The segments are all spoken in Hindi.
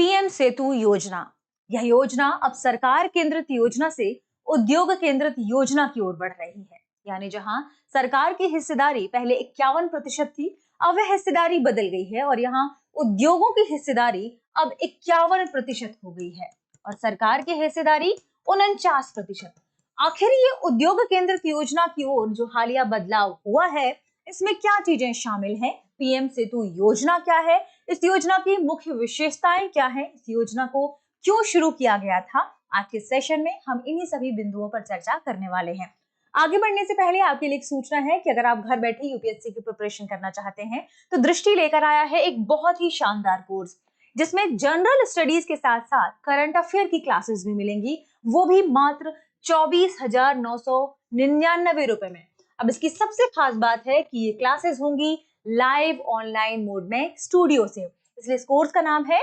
पीएम सेतु योजना। यह योजना अब सरकार केंद्रित योजना से उद्योग केंद्रित योजना की ओर बढ़ रही है। यानी जहां सरकार की हिस्सेदारी पहले 51% थी, अब वह हिस्सेदारी बदल गई है और यहाँ उद्योगों की हिस्सेदारी अब 51% हो गई है और सरकार की हिस्सेदारी 49%। आखिर ये उद्योग केंद्रित योजना की ओर जो हालिया बदलाव हुआ है, इसमें क्या चीजें शामिल हैं? पीएम सेतु योजना क्या है? इस योजना की मुख्य विशेषताएं क्या है? इस योजना को क्यों शुरू किया गया था? आज के सेशन में हम इन्हीं सभी बिंदुओं पर चर्चा करने वाले हैं। आगे बढ़ने से पहले आपके लिए एक सूचना है कि अगर आप घर बैठे यूपीएससी की प्रिपरेशन करना चाहते हैं तो दृष्टि लेकर आया है एक बहुत ही शानदार कोर्स, जिसमें जनरल स्टडीज के साथ साथ करंट अफेयर की क्लासेस भी मिलेंगी, वो भी मात्र 24,999 रुपए में। अब इसकी सबसे खास बात है कि ये क्लासेस होंगी लाइव ऑनलाइन मोड में स्टूडियो से, इसलिए इस कोर्स का नाम है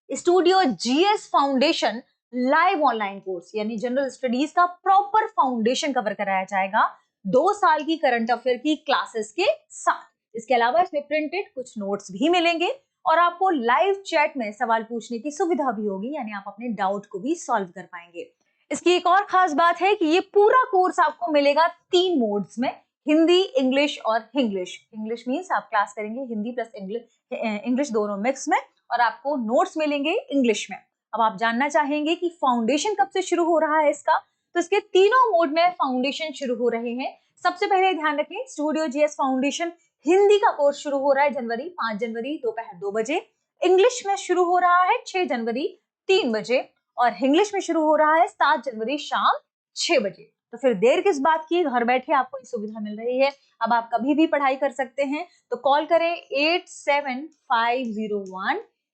studio GS foundation live online course. यानी जनरल स्टडीज का प्रॉपर फाउंडेशन कवर कराया जाएगा 2 साल की करंट अफेयर की क्लासेस के साथ। इसके अलावा इसमें प्रिंटेड कुछ नोट्स भी मिलेंगे और आपको लाइव चैट में सवाल पूछने की सुविधा भी होगी, यानी आप अपने डाउट को भी सॉल्व कर पाएंगे। इसकी एक और खास बात है कि ये पूरा कोर्स आपको मिलेगा 3 मोड्स में, हिंदी, इंग्लिश और हिंग्लिश। इंग्लिश मींस आप क्लास करेंगे हिंदी प्लस इंग्लिश दोनों मिक्स में और आपको नोट्स मिलेंगे इंग्लिश में। अब आप जानना चाहेंगे कि फाउंडेशन कब से शुरू हो रहा है इसका, तो इसके तीनों मोड में फाउंडेशन शुरू हो रहे हैं। सबसे पहले ध्यान रखें, स्टूडियो जीएस फाउंडेशन हिंदी का कोर्स शुरू हो रहा है 5 जनवरी दोपहर 2 बजे। इंग्लिश में शुरू हो रहा है 6 जनवरी 3 बजे और इंग्लिश में शुरू हो रहा है 7 जनवरी शाम 6 बजे। तो फिर देर किस बात की, घर बैठे आपको ये सुविधा मिल रही है। अब आप कभी भी पढ़ाई कर सकते हैं, तो कॉल करें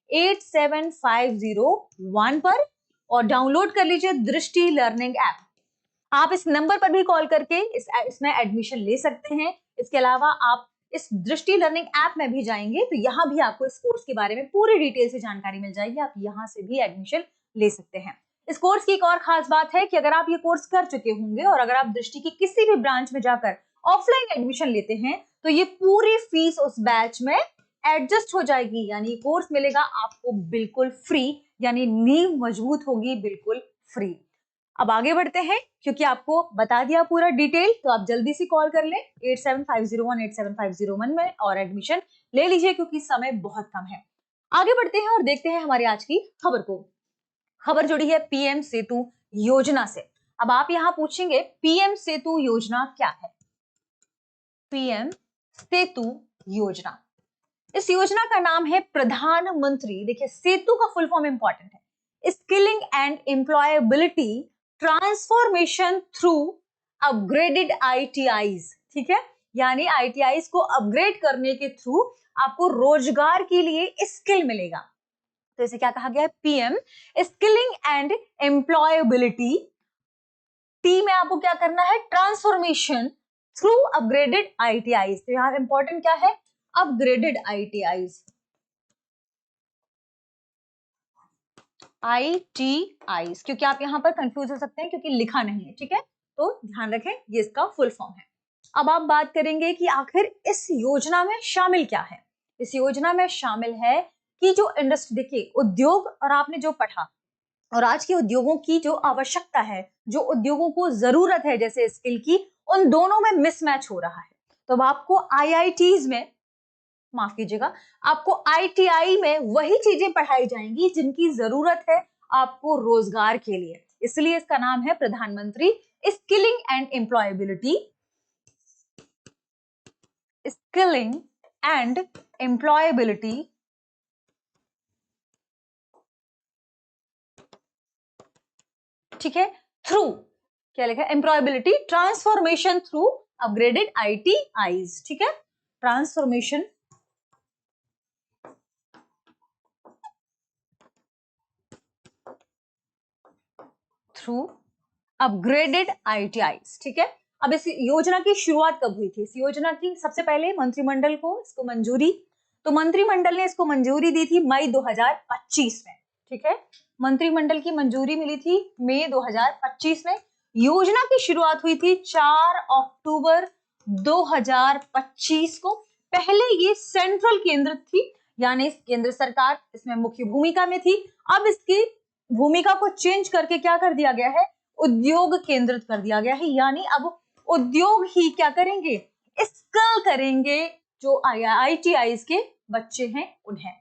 8750 पर और डाउनलोड कर लीजिए दृष्टि लर्निंग ऐप। आप इस नंबर पर भी कॉल करके इसमें एडमिशन ले सकते हैं। इसके अलावा आप इस दृष्टि लर्निंग ऐप में भी जाएंगे तो यहाँ भी आपको इस कोर्स के बारे में पूरी डिटेल से जानकारी मिल जाएगी, आप यहाँ से भी एडमिशन ले सकते हैं। इस कोर्स की एक और खास बात है कि अगर आप ये कोर्स कर चुके होंगे और अगर आप दृष्टि की किसी भी ब्रांच में जाकर ऑफलाइन एडमिशन लेते हैं तो ये पूरी फीस उस बैच में एडजस्ट हो जाएगी, यानी कोर्स मिलेगा आपको बिल्कुल फ्री, यानी नींव मजबूत होगी बिल्कुल फ्री। अब आगे बढ़ते हैं, क्योंकि आपको बता दिया पूरा डिटेल, तो आप जल्दी से कॉल कर लें 8750187501 में और एडमिशन ले लीजिए क्योंकि समय बहुत कम है। आगे बढ़ते हैं और देखते हैं हमारी आज की खबर को। खबर जुड़ी है पीएम सेतु योजना से। अब आप यहां पूछेंगे पीएम सेतु योजना क्या है? पीएम सेतु योजना, इस योजना का नाम है प्रधानमंत्री, देखिए सेतु का फुल फॉर्म इंपॉर्टेंट है, skilling and employability transformation through upgraded ITIs. ठीक है, यानी आईटीआईज को अपग्रेड करने के थ्रू आपको रोजगार के लिए स्किल मिलेगा। तो इसे क्या कहा गया है? PM skilling and employability. T में आपको क्या करना है? Transformation through upgraded ITIs. तो यहां इंपॉर्टेंट क्या है? अपग्रेडेड आईटीआईज, आईटीआईज, क्योंकि आप यहां पर कंफ्यूज हो सकते हैं क्योंकि लिखा नहीं है। ठीक है, तो ध्यान रखें ये इसका फुल फॉर्म है। अब आप बात करेंगे कि आखिर इस योजना में शामिल क्या है। इस योजना में शामिल है कि जो इंडस्ट्री, देखिए उद्योग और आपने जो पढ़ा और आज के उद्योगों की जो आवश्यकता है, जो उद्योगों को जरूरत है जैसे स्किल की, उन दोनों में मिसमैच हो रहा है। तो अब आपको आईआईटीज में, माफ कीजिएगा, आपको आईटीआई में वही चीजें पढ़ाई जाएंगी जिनकी जरूरत है आपको रोजगार के लिए। इसलिए इसका नाम है प्रधानमंत्री skilling and employability, skilling and employability ठीक है, थ्रू क्या लिखा है? Employability transformation through upgraded ITIs. ठीक है, ट्रांसफॉर्मेशन थ्रू अपग्रेडेड आईटीआईज। ठीक है, अब इस योजना की शुरुआत कब हुई थी? इस योजना की सबसे पहले मंत्रिमंडल को इसको मंजूरी, तो मंत्रिमंडल ने इसको मंजूरी दी थी मई 2025 में। ठीक है, मंत्रिमंडल की मंजूरी मिली थी मई 2025 में। योजना की शुरुआत हुई थी 4 अक्टूबर 2025 को। पहले ये सेंट्रल केंद्रित थी, यानी केंद्र सरकार इसमें मुख्य भूमिका में थी, अब इसकी भूमिका को चेंज करके क्या कर दिया गया है, उद्योग केंद्रित कर दिया गया है। यानी अब उद्योग ही क्या करेंगे, स्किल करेंगे जो IITIs के बच्चे हैं उन्हें।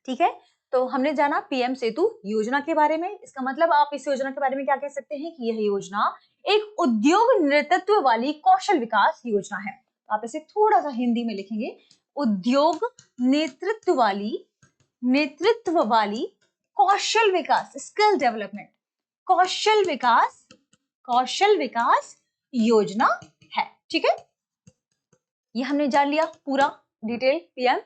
ठीक है, तो हमने जाना पीएम सेतु योजना के बारे में। इसका मतलब आप इस योजना के बारे में क्या कह सकते हैं कि यह योजना एक उद्योग नेतृत्व वाली कौशल विकास योजना है। तो आप इसे थोड़ा सा हिंदी में लिखेंगे, उद्योग नेतृत्व वाली कौशल विकास, स्किल डेवलपमेंट, कौशल विकास योजना है। ठीक है, ये हमने जान लिया पूरा डिटेल पीएम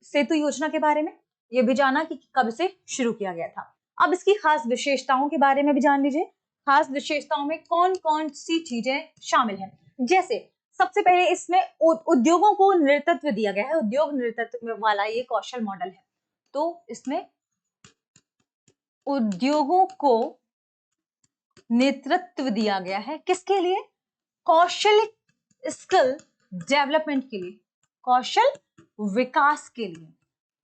सेतु योजना के बारे में। ये भी जाना कि कब से शुरू किया गया था। अब इसकी खास विशेषताओं के बारे में भी जान लीजिए। खास विशेषताओं में कौन कौन सी चीजें शामिल हैं। जैसे सबसे पहले इसमें उद्योगों को नेतृत्व दिया गया है, उद्योग नेतृत्व वाला ये कौशल मॉडल है। तो इसमें उद्योगों को नेतृत्व दिया गया है, किसके लिए, कौशल स्किल डेवलपमेंट के लिए, कौशल विकास के लिए।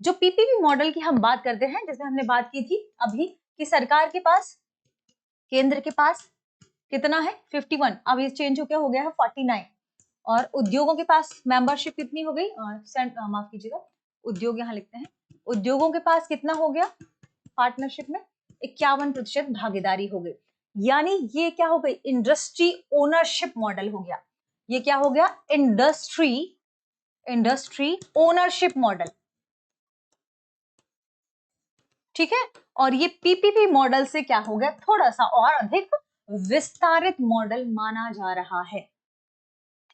जो पीपीपी मॉडल की हम बात करते हैं, जिसमें हमने बात की थी अभी कि सरकार के पास, केंद्र के पास कितना है 51, अब ये चेंज हो गया है 49, और उद्योगों के पास मेंबरशिप कितनी हो गई, माफ कीजिएगा, उद्योग यहां लिखते हैं, उद्योगों के पास कितना हो गया पार्टनरशिप में 51% भागीदारी हो गई। यानी ये क्या हो गई, इंडस्ट्री ओनरशिप मॉडल हो गया। ये क्या हो गया, इंडस्ट्री ओनरशिप मॉडल। ठीक है, और ये पीपीपी मॉडल से क्या हो गया, थोड़ा सा और अधिक विस्तारित मॉडल माना जा रहा है।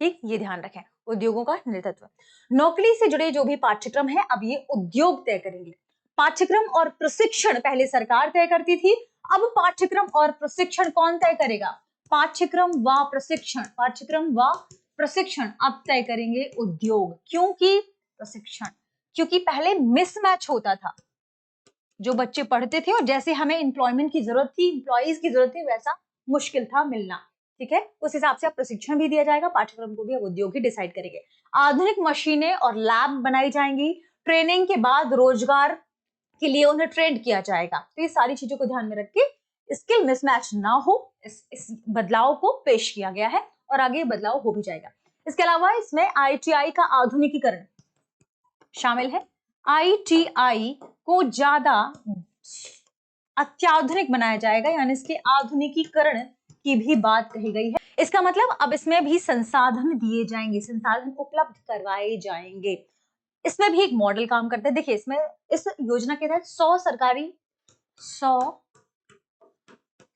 ठीक, ये ध्यान रखें, उद्योगों का नेतृत्व। नौकरी से जुड़े जो भी पाठ्यक्रम है अब ये उद्योग तय करेंगे। पाठ्यक्रम और प्रशिक्षण पहले सरकार तय करती थी, अब पाठ्यक्रम और प्रशिक्षण कौन तय करेगा, पाठ्यक्रम व प्रशिक्षण अब तय करेंगे उद्योग। क्योंकि पहले मिसमैच होता था, जो बच्चे पढ़ते थे और जैसे हमें एम्प्लॉयमेंट की जरूरत थी, एम्प्लॉइज की जरूरत थी, वैसा मुश्किल था मिलना। ठीक है, उस हिसाब से अब प्रशिक्षण भी दिया जाएगा, पाठ्यक्रम को भी अब उद्योग ही डिसाइड करेंगे। आधुनिक मशीनें और लैब बनाई जाएंगी, ट्रेनिंग के बाद रोजगार के लिए उन्हें ट्रेंड किया जाएगा। तो ये सारी चीजों को ध्यान में रख के स्किल मिसमैच ना हो, इस बदलाव को पेश किया गया है और आगे बदलाव हो भी जाएगा। इसके अलावा इसमें ITI का आधुनिकीकरण शामिल है। ITI को ज्यादा अत्याधुनिक बनाया जाएगा, यानी इसके आधुनिकीकरण की भी बात कही गई है। इसका मतलब अब इसमें भी संसाधन दिए जाएंगे, संसाधन उपलब्ध करवाए जाएंगे। इसमें भी एक मॉडल काम करता है। देखिए, इसमें इस योजना के तहत 100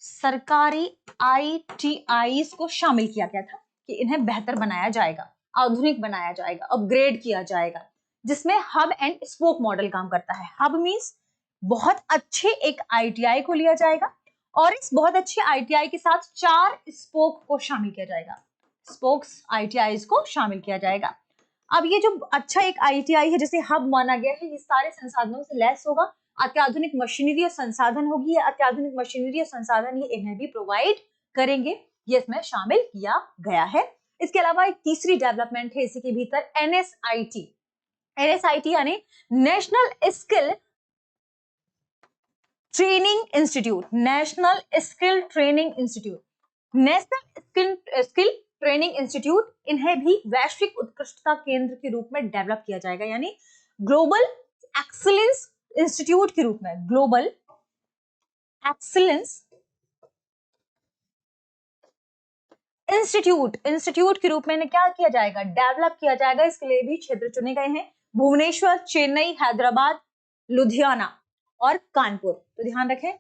सरकारी ITIs को शामिल किया गया था कि इन्हें बेहतर बनाया जाएगा, आधुनिक बनाया जाएगा, अपग्रेड किया जाएगा, जिसमें हब एंड स्पोक मॉडल काम करता है। हब मींस बहुत अच्छे एक ITI को लिया जाएगा और इस बहुत अच्छे ITI के साथ 4 स्पोक को शामिल किया जाएगा, स्पोक्स ITIs को शामिल किया जाएगा। अब ये जो अच्छा एक ITI है जिसे हब माना गया है, ये सारे संसाधनों से लैस होगा, अत्याधुनिक मशीनरी और संसाधन होगी, अत्याधुनिक मशीनरी और संसाधन ये इन्हें भी प्रोवाइड करेंगे, ये इसमें शामिल किया गया है। इसके अलावा एक तीसरी डेवलपमेंट है इसी के भीतर NSIT यानी national skill training institute, national skill training institute, इन्हें भी वैश्विक उत्कृष्टता केंद्र के रूप में डेवलप किया जाएगा, यानी ग्लोबल एक्सीलेंस इंस्टीट्यूट के रूप में, ग्लोबल एक्सीलेंस इंस्टीट्यूट के रूप में क्या किया जाएगा, डेवलप किया जाएगा। इसके लिए भी क्षेत्र चुने गए हैं, भुवनेश्वर, चेन्नई, हैदराबाद, लुधियाना और कानपुर। तो ध्यान रखें,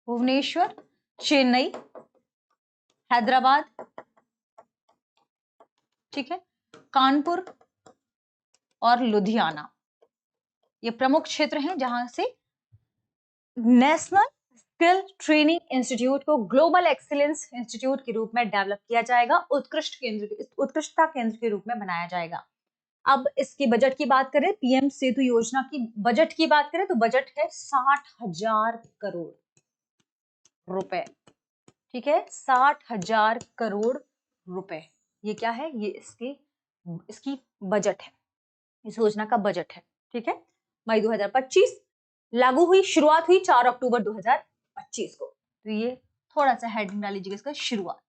भुवनेश्वर, चेन्नई, हैदराबाद, ठीक है, कानपुर और लुधियाना, ये प्रमुख क्षेत्र हैं जहां से नेशनल स्किल ट्रेनिंग इंस्टीट्यूट को ग्लोबल एक्सीलेंस इंस्टीट्यूट के रूप में डेवलप किया जाएगा, उत्कृष्टता केंद्र के रूप में बनाया जाएगा। अब इसकी बजट की बात करें, पीएम सेतु योजना की बजट की बात करें तो बजट है 60,000 करोड़ रुपए। ठीक है, 60,000 करोड़ रुपए, ये क्या है, ये इसकी इसकी बजट है, इस योजना का बजट है। ठीक है, मई 2025 लागू हुई, शुरुआत हुई 4 अक्टूबर 2025 को। तो ये थोड़ा सा हेडिंग डाल लीजिएगा इसका, शुरुआत।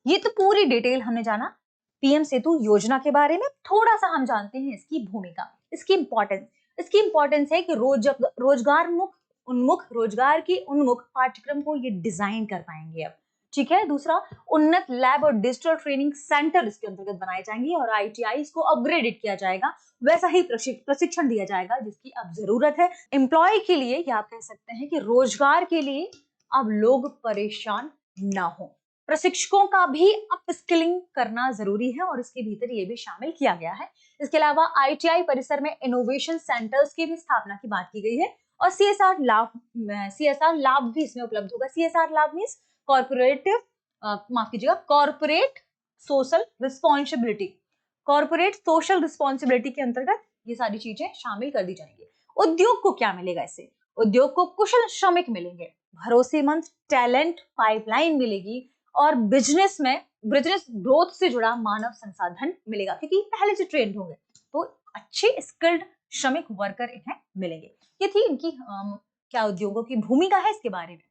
ये तो पूरी डिटेल हमने जाना पीएम सेतु योजना के बारे में। थोड़ा सा हम जानते हैं इसकी भूमिका, इसकी इंपॉर्टेंस। इसकी इंपॉर्टेंस है कि रोजगार की उन्मुख पाठ्यक्रम को ये डिजाइन कर पाएंगे अब। ठीक है, दूसरा, उन्नत लैब और डिजिटल ट्रेनिंग सेंटर इसके अंतर्गत बनाए जाएंगे और आईटीआई को अपग्रेडेड किया जाएगा, वैसा ही प्रशिक्षण दिया जाएगा जिसकी अब जरूरत है एम्प्लॉय के लिए, या आप कह सकते हैं कि रोजगार के लिए अब लोग परेशान ना हो। प्रशिक्षकों का भी अपस्किलिंग करना जरूरी है और इसके भीतर ये भी शामिल किया गया है। इसके अलावा आईटीआई परिसर में इनोवेशन सेंटर्स की भी स्थापना की बात की गई है और सीएसआर लाभ भी इसमें उपलब्ध होगा। सीएसआर लाभ means corporate social responsibility. Corporate social responsibility के अंतर्गत ये सारी चीजें शामिल कर दी जाएंगी। उद्योग को क्या मिलेगा इससे? उद्योग को कुशल श्रमिक मिलेंगे, भरोसेमंद टैलेंट पाइपलाइन मिलेगी और बिजनेस ग्रोथ से जुड़ा मानव संसाधन मिलेगा, क्योंकि पहले से ट्रेंड होंगे तो अच्छे स्किल्ड श्रमिक वर्कर इन्हें मिलेंगे। ये थी इनकी क्या उद्योगों की भूमिका है इसके बारे में।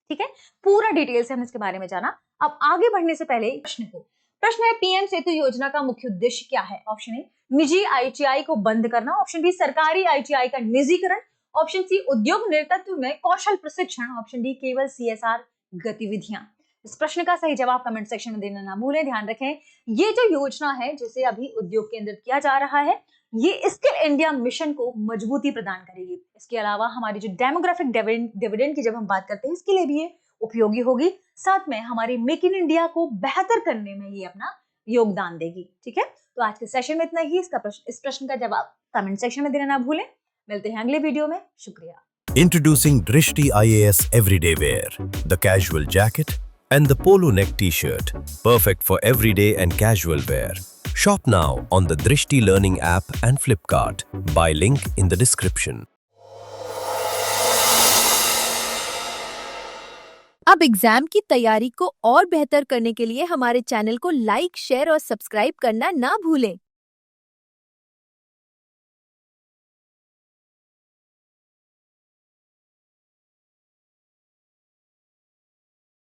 ठीक है, पूरा डिटेल से हम इसके बारे में जाना। अब आगे बढ़ने से पहले प्रश्न है पीएम सेतु योजना का मुख्य उद्देश्य क्या है? ऑप्शन ए, निजी आईटीआई को बंद करना। ऑप्शन बी, सरकारी आईटीआई का निजीकरण। ऑप्शन सी, उद्योग नेतृत्व में कौशल प्रशिक्षण। ऑप्शन डी, केवल सीएसआर गतिविधियां। इस प्रश्न का सही जवाब कमेंट सेक्शन में देना ना भूलें। ध्यान रखें, ये जो योजना है जिसे अभी उद्योग केंद्रित किया जा रहा है, ये स्किल इंडिया मिशन को मजबूती प्रदान करेगी। इसके अलावा हमारी जो डेमोग्राफिक डिविडेंड की जब हम बात करते हैं, इसके लिए भी ये उपयोगी होगी। साथ में हमारी मेक इन इंडिया को बेहतर करने में ये अपना योगदान देगी। ठीक है, तो आज के सेशन में इतना ही। इस प्रश्न का जवाब कमेंट सेक्शन में देना ना भूलें। मिलते हैं अगले वीडियो में। शुक्रिया। Introducing Drishti IAS Everyday Wear, the casual jacket and the polo neck t-shirt, perfect for everyday and casual wear. Shop now on the Drishti Learning app and Flipkart. Buy link in the description. अब एग्जाम की तैयारी को और बेहतर करने के लिए हमारे चैनल को लाइक, शेयर और सब्सक्राइब करना ना भूलें।